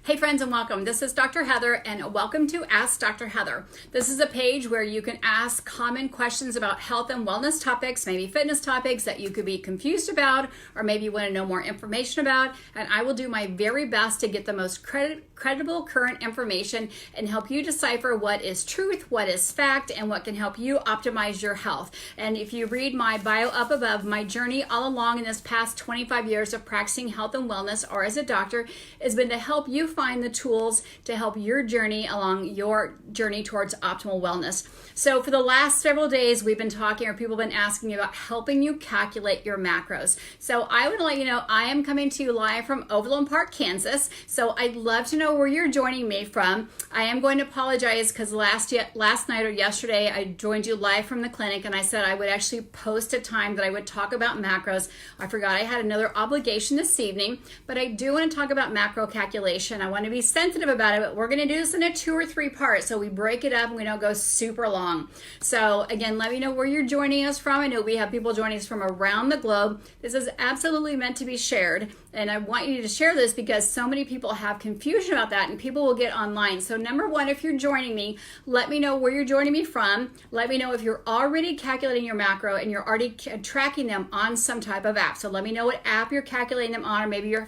Hey friends and welcome. This is Dr. Heather and welcome to Ask Dr. Heather. This is a page where you can ask common questions about health and wellness topics, maybe fitness topics that you could be confused about or maybe you want to know more information about, and I will do my very best to get the most credible current information and help you decipher what is truth, what is fact, and what can help you optimize your health. And if you read my bio up above, my journey all along in this past 25 years of practicing health and wellness or as a doctor has been to help you find the tools to help your journey along your journey towards optimal wellness. So for the last several days, we've been talking, or people have been asking me about helping you calculate your macros. So I want to let you know I am coming to you live from Overland Park, Kansas. So I'd love to know where you're joining me from. I am going to apologize because last night or yesterday, I joined you live from the clinic and I said I would actually post a time that I would talk about macros. I forgot I had another obligation this evening, but I do want to talk about macro calculation. I want to be sensitive about it, but we're going to do this in a 2 or 3 parts. So we break it up and we don't go super long. So again, let me know where you're joining us from. I know we have people joining us from around the globe. This is absolutely meant to be shared. And I want you to share this because so many people have confusion about that and people will get online. So number one, if you're joining me, let me know where you're joining me from. Let me know if you're already calculating your macro and you're already tracking them on some type of app. So let me know what app you're calculating them on, or maybe you're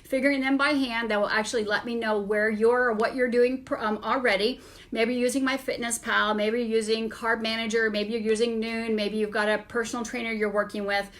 figuring them by hand. That will actually let me know where you're or what you're doing already. Maybe you're using MyFitnessPal, maybe you're using Carb Manager, maybe you're using Noon, maybe you've got a personal trainer you're working with.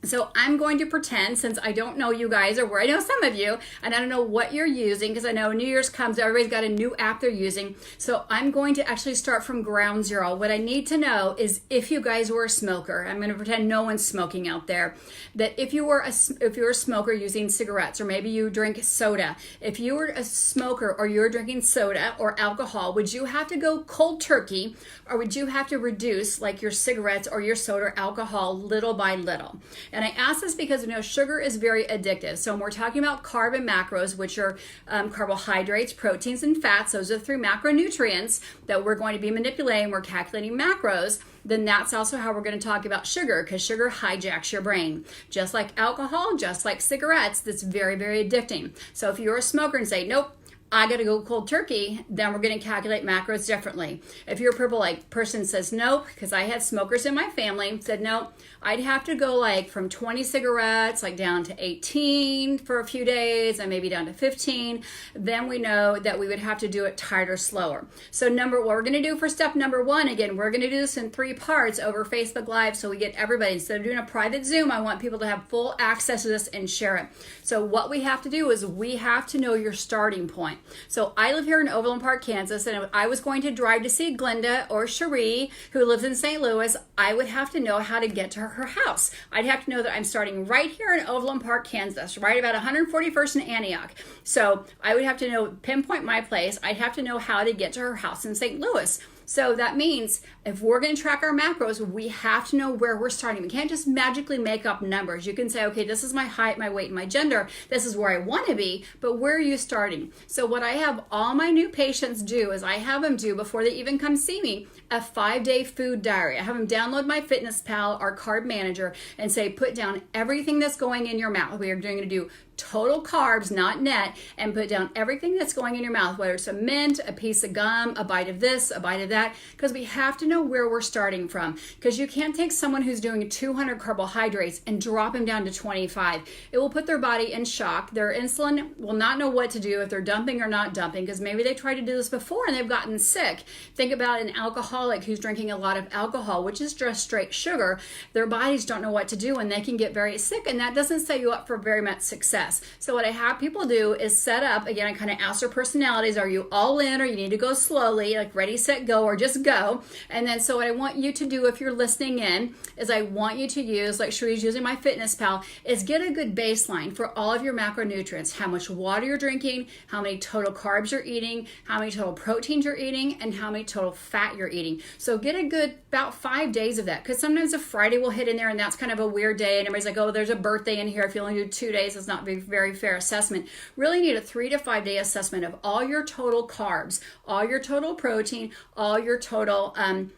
So I'm going to pretend, since I don't know you guys, or where I know some of you, and I don't know what you're using, because I know New Year's comes, everybody's got a new app they're using. So I'm going to actually start from ground zero. What I need to know is if you guys were a smoker. I'm going to pretend no one's smoking out there. That if you were a smoker using cigarettes, or maybe you drink soda, if you were a smoker or you're drinking soda or alcohol, would you have to go cold turkey, or would you have to reduce like your cigarettes or your soda or alcohol little by little? And I ask this because sugar is very addictive. So when we're talking about carb and macros, which are carbohydrates, proteins, and fats, those are the 3 macronutrients that we're going to be manipulating. We're calculating macros. Then that's also how we're going to talk about sugar, because sugar hijacks your brain. Just like alcohol, just like cigarettes, that's very, very addicting. So if you're a smoker and say, nope, I got to go cold turkey, then we're going to calculate macros differently. If you're a purple like person says nope, because I had smokers in my family, said nope, I'd have to go like from 20 cigarettes like down to 18 for a few days and maybe down to 15. Then we know that we would have to do it tighter, slower. So what we're going to do for step number 1, again, we're going to do this in 3 parts over Facebook Live so we get everybody. Instead of doing a private Zoom, I want people to have full access to this and share it. So what we have to do is we have to know your starting point. So I live here in Overland Park, Kansas, and if I was going to drive to see Glenda or Cherie, who lives in St. Louis, I would have to know how to get to her house. I'd have to know that I'm starting right here in Overland Park, Kansas, right about 141st and Antioch. So I would have to pinpoint my place. I'd have to know how to get to her house in St. Louis. So that means if we're going to track our macros, we have to know where we're starting. We can't just magically make up numbers. You can say, okay, this is my height, my weight, and my gender. This is where I want to be, but where are you starting? So what I have all my new patients do is I have them do, before they even come see me, a 5-day food diary. I have them download MyFitnessPal, our Carb Manager, and say, put down everything that's going in your mouth. We are going to do total carbs, not net, and put down everything that's going in your mouth, whether it's a mint, a piece of gum, a bite of this, a bite of that, because we have to know where we're starting from. Because you can't take someone who's doing 200 carbohydrates and drop them down to 25. It will put their body in shock. Their insulin will not know what to do if they're dumping or not dumping, because maybe they tried to do this before and they've gotten sick. Think about an alcoholic who's drinking a lot of alcohol, which is just straight sugar. Their bodies don't know what to do and they can get very sick, and that doesn't set you up for very much success. So what I have people do is set up, again, I kind of ask their personalities, are you all in or you need to go slowly, like ready, set, go, or just go? And then so what I want you to do if you're listening in is I want you to use, like Cherie's using MyFitnessPal, is get a good baseline for all of your macronutrients, how much water you're drinking, how many total carbs you're eating, how many total proteins you're eating, and how many total fat you're eating. So get a good about 5 days of that, because sometimes a Friday will hit in there and that's kind of a weird day and everybody's like, oh, there's a birthday in here. If you only do 2 days, it's not very very fair assessment. Really need a 3 to 5 day assessment of all your total carbs, all your total protein, all your total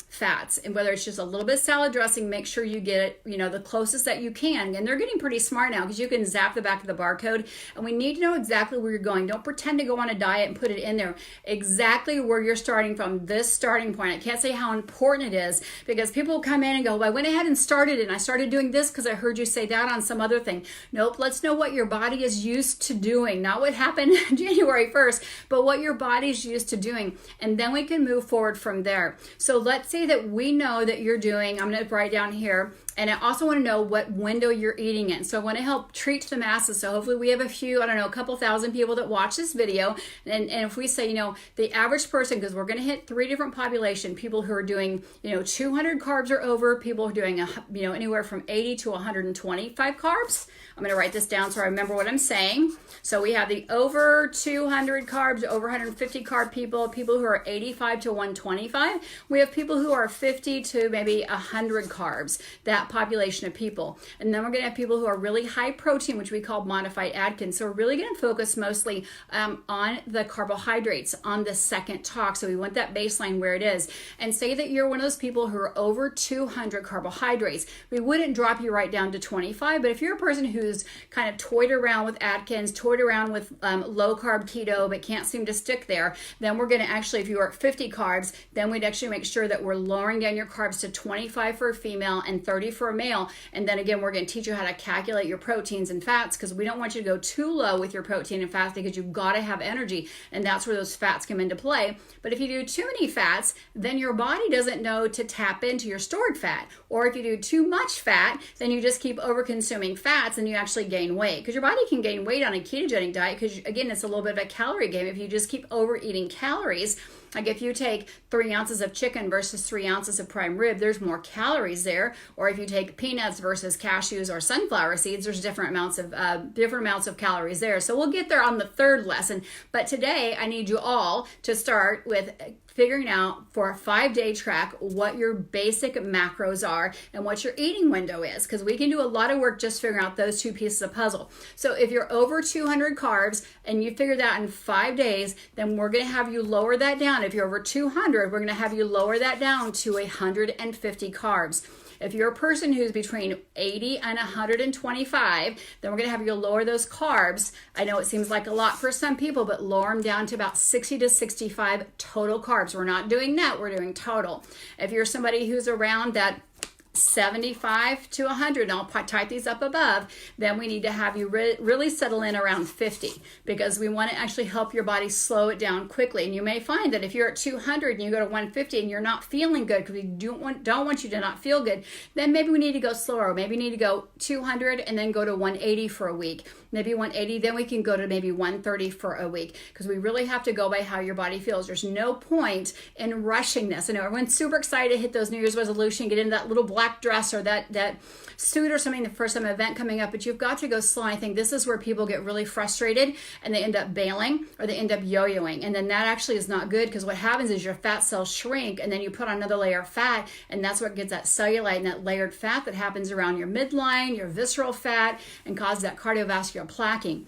fats, and whether it's just a little bit of salad dressing, make sure you get it, the closest that you can. And they're getting pretty smart now because you can zap the back of the barcode, and we need to know exactly where you're going. Don't pretend to go on a diet and put it in there. Exactly where you're starting from, this starting point. I can't say how important it is because people come in and go, well, I went ahead and started it, and I started doing this because I heard you say that on some other thing. Nope, let's know what your body is used to doing, not what happened January 1st, but what your body's used to doing, and then we can move forward from there. So let's say that we know that you're doing, I'm going to write down here, and I also want to know what window you're eating in. So I want to help treat to the masses. So hopefully we have a couple thousand people that watch this video. And if we say, the average person, because we're going to hit 3 different population, people who are doing, 200 carbs or over, people who are doing, anywhere from 80 to 125 carbs. I'm going to write this down so I remember what I'm saying. So we have the over 200 carbs, over 150 carb people who are 85 to 125. We have people who are 50 to maybe 100 carbs, that population of people. And then we're going to have people who are really high protein, which we call modified Atkins. So we're really going to focus mostly on the carbohydrates on the second talk. So we want that baseline where it is. And say that you're one of those people who are over 200 carbohydrates. We wouldn't drop you right down to 25, but if you're a person who's kind of toyed around with Atkins, toyed around with low carb keto, but can't seem to stick there, then we're going to actually, if you are at 50 carbs, then we'd actually make sure that we're lowering down your carbs to 25 for a female and 30 for a male. And then again, we're going to teach you how to calculate your proteins and fats, because we don't want you to go too low with your protein and fats, because you've got to have energy, and that's where those fats come into play. But if you do too many fats, then your body doesn't know to tap into your stored fat. Or if you do too much fat, then you just keep over consuming fats and you actually gain weight, because your body can gain weight on a ketogenic diet, because again, it's a little bit of a calorie game. If you just keep overeating calories, like if you take 3 ounces of chicken versus 3 ounces of prime rib, there's more calories there. Or if you take peanuts versus cashews or sunflower seeds, there's different amounts of calories there. So we'll get there on the third lesson. But today I need you all to start with figuring out for a 5-day track what your basic macros are and what your eating window is, because we can do a lot of work just figuring out those 2 pieces of puzzle. So if you're over 200 carbs and you figure that in 5 days, then we're going to have you lower that down. If you're over 200, we're going to have you lower that down to 150 carbs. If you're a person who's between 80 and 125, then we're going to have you lower those carbs. I know it seems like a lot for some people, but lower them down to about 60 to 65 total carbs. We're not doing net, we're doing total. If you're somebody who's around that 75 to 100, and I'll type these up above, then we need to have you really settle in around 50, because we want to actually help your body slow it down quickly. And you may find that if you're at 200 and you go to 150 and you're not feeling good, because we don't want you to not feel good, then maybe we need to go slower. Maybe we need to go 200 and then go to 180 for a week. Maybe 180, then we can go to maybe 130 for a week, because we really have to go by how your body feels. There's no point in rushing this. I know everyone's super excited to hit those New Year's resolution, get into that little black dress or that suit or something for some event coming up, but you've got to go slow. I think this is where people get really frustrated and they end up bailing, or they end up yo-yoing, and then that actually is not good, because what happens is your fat cells shrink and then you put on another layer of fat, and that's what gets that cellulite and that layered fat that happens around your midline, your visceral fat, and causes that cardiovascular plaquing.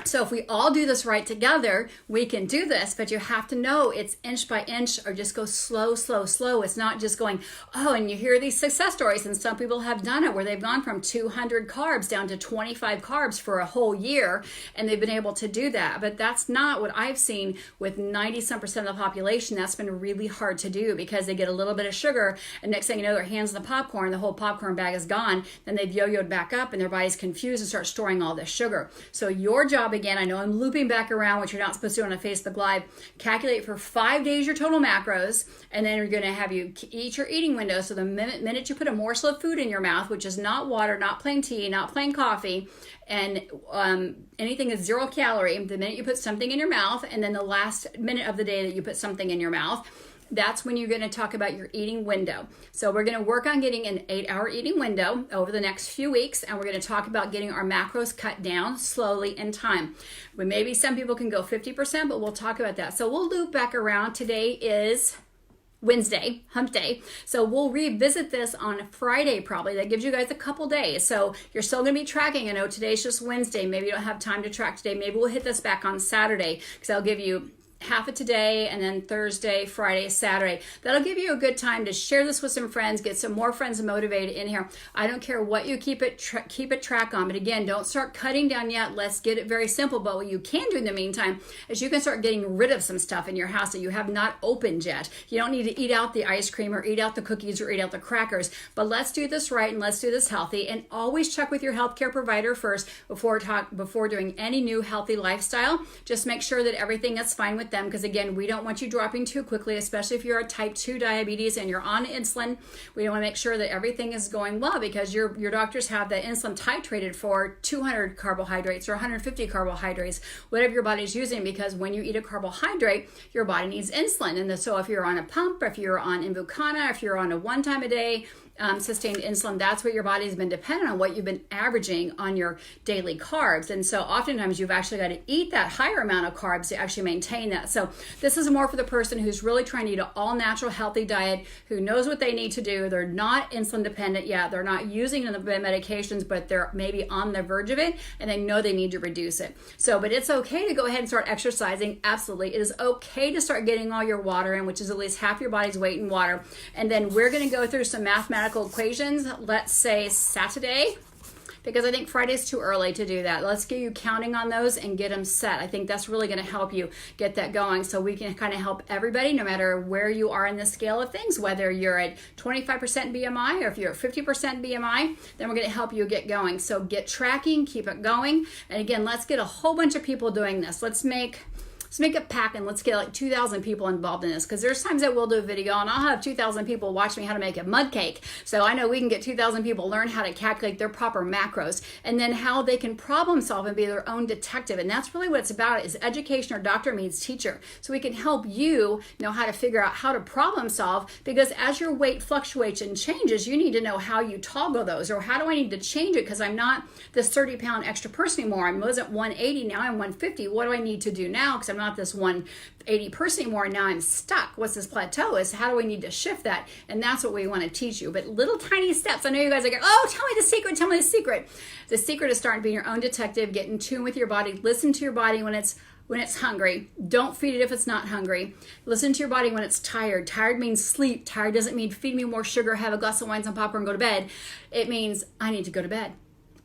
So if we all do this right together, we can do this, but you have to know it's inch by inch, or just go slow, slow, slow. It's not just going, oh, and you hear these success stories, and some people have done it where they've gone from 200 carbs down to 25 carbs for a whole year, and they've been able to do that. But that's not what I've seen with 90-some% of the population. That's been really hard to do, because they get a little bit of sugar, and next thing you know, their hands in the popcorn, the whole popcorn bag is gone. Then they've yo-yoed back up, and their body's confused and start storing all this sugar. So your job, again, I know I'm looping back around, which you're not supposed to do on a Facebook Live. Calculate for 5 days your total macros, and then we're going to have you eat your eating window. So the minute you put a morsel of food in your mouth, which is not water, not plain tea, not plain coffee, and anything is 0 calorie, the minute you put something in your mouth, and then the last minute of the day that you put something in your mouth, that's when you're going to talk about your eating window. So we're going to work on getting an 8-hour eating window over the next few weeks, and we're going to talk about getting our macros cut down slowly in time. Maybe some people can go 50%, but we'll talk about that. So we'll loop back around. Today is Wednesday, hump day. So we'll revisit this on Friday probably. That gives you guys a couple days. So you're still going to be tracking. I know today's just Wednesday. Maybe you don't have time to track today. Maybe we'll hit this back on Saturday because I'll give you half of today and then Thursday, Friday, Saturday. That'll give you a good time to share this with some friends, get some more friends motivated in here. I don't care what you keep it track on, but again, don't start cutting down yet. Let's get it very simple. But what you can do in the meantime is you can start getting rid of some stuff in your house that you have not opened yet. You don't need to eat out the ice cream or eat out the cookies or eat out the crackers, but let's do this right and let's do this healthy. And always check with your healthcare provider first before doing any new healthy lifestyle. Just make sure that everything is fine with them, because again, we don't want you dropping too quickly, especially if you're a type 2 diabetes and you're on insulin. We want to make sure that everything is going well, because your doctors have the insulin titrated for 200 carbohydrates or 150 carbohydrates, whatever your body's using, because when you eat a carbohydrate, your body needs insulin. And so if you're on a pump, if you're on Invokana, if you're on a 1 time a day sustained insulin, that's what your body's been dependent on, what you've been averaging on your daily carbs. And so oftentimes you've actually got to eat that higher amount of carbs to actually maintain that. So this is more for the person who's really trying to eat an all natural healthy diet, who knows what they need to do. They're not insulin dependent yet. They're not using the medications, but they're maybe on the verge of it and they know they need to reduce it. So, but it's okay to go ahead and start exercising. Absolutely. It is okay to start getting all your water in, which is at least half your body's weight in water. And then we're going to go through some mathematical equations, let's say Saturday, because I think Friday's too early to do that. Let's get you counting on those and get them set. I think that's really going to help you get that going, so we can kind of help everybody no matter where you are in the scale of things, whether you're at 25% BMI or if you're at 50% BMI, then we're going to help you get going. So get tracking, keep it going. And again, let's get a whole bunch of people doing this. Let's make it pack and let's get like 2,000 people involved in this, because there's times that we'll do a video and I'll have 2,000 people watch me how to make a mud cake. So I know we can get 2,000 people learn how to calculate their proper macros and then how they can problem solve and be their own detective. And that's really what it's about, is education or doctor meets teacher. So we can help you know how to figure out how to problem solve, because as your weight fluctuates and changes, you need to know how you toggle those, or how do I need to change it because I'm not this 30-pound extra person anymore. I wasn't 180, now I'm 150. What do I need to do now because I'm not this 180 person anymore, and now I'm stuck? What's this plateau is? How do we need to shift that? And that's what we want to teach you. But little tiny steps. I know you guys are going, oh, tell me the secret, tell me the secret. The secret is starting being your own detective, get in tune with your body, listen to your body when it's hungry. Don't feed it if it's not hungry. Listen to your body when it's tired. Tired means sleep. Tired doesn't mean feed me more sugar, have a glass of wine, some popcorn, go to bed. It means I need to go to bed.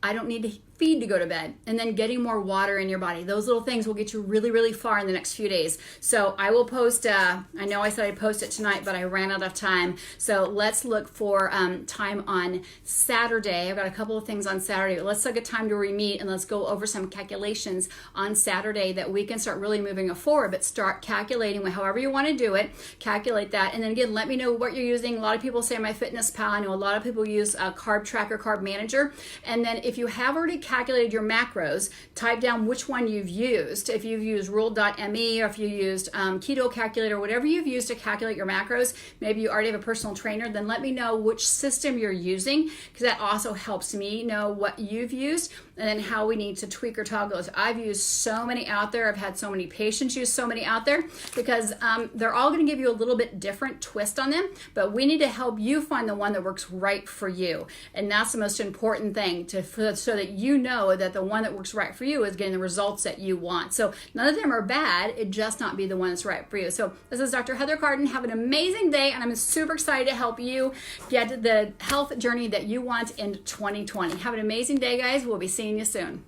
I don't need to feed to go to bed. And then getting more water in your body. Those little things will get you really, really far in the next few days. So I will post, I know I said I'd post it tonight, but I ran out of time. So let's look for time on Saturday. I've got a couple of things on Saturday, but let's look at time to re-meet and let's go over some calculations on Saturday that we can start really moving it forward, but start calculating however you want to do it, calculate that. And then again, let me know what you're using. A lot of people say MyFitnessPal. I know a lot of people use Carb Tracker, Carb Manager. And then if you have already calculated your macros, type down which one you've used. If you've used Rule.me or if you used Keto Calculator, whatever you've used to calculate your macros, maybe you already have a personal trainer, then let me know which system you're using, because that also helps me know what you've used and then how we need to tweak or toggle those. I've used so many out there. I've had so many patients use so many out there, because they're all going to give you a little bit different twist on them, but we need to help you find the one that works right for you. And that's the most important thing, so that you know that the one that works right for you is getting the results that you want. So none of them are bad, it just not be the one that's right for you. So this is Dr. Heather Carden. Have an amazing day, and I'm super excited to help you get the health journey that you want in 2020. Have an amazing day, guys. We'll be seeing you soon.